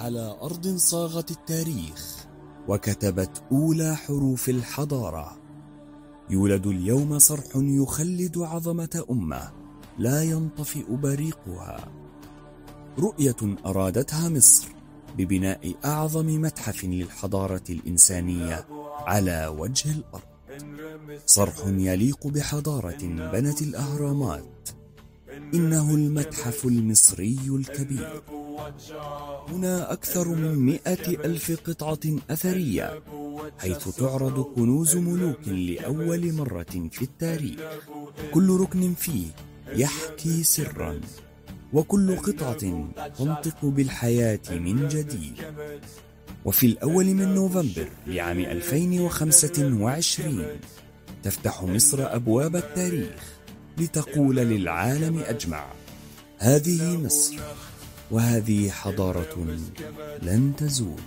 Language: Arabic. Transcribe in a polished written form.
على أرض صاغت التاريخ وكتبت أولى حروف الحضارة. يولد اليوم صرح يخلد عظمة أمة لا ينطفئ بريقها. رؤية أرادتها مصر ببناء أعظم متحف للحضارة الإنسانية على وجه الأرض. صرح يليق بحضارة بنت الأهرامات. إنه المتحف المصري الكبير. هنا أكثر من 100,000 قطعة أثرية، حيث تعرض كنوز ملوك لأول مرة في التاريخ. كل ركن فيه يحكي سرا، وكل قطعة تنطق بالحياة من جديد. وفي الأول من نوفمبر لعام 2025 تفتح مصر أبواب التاريخ لتقول للعالم أجمع: هذه مصر، وهذه حضارة لن تزول.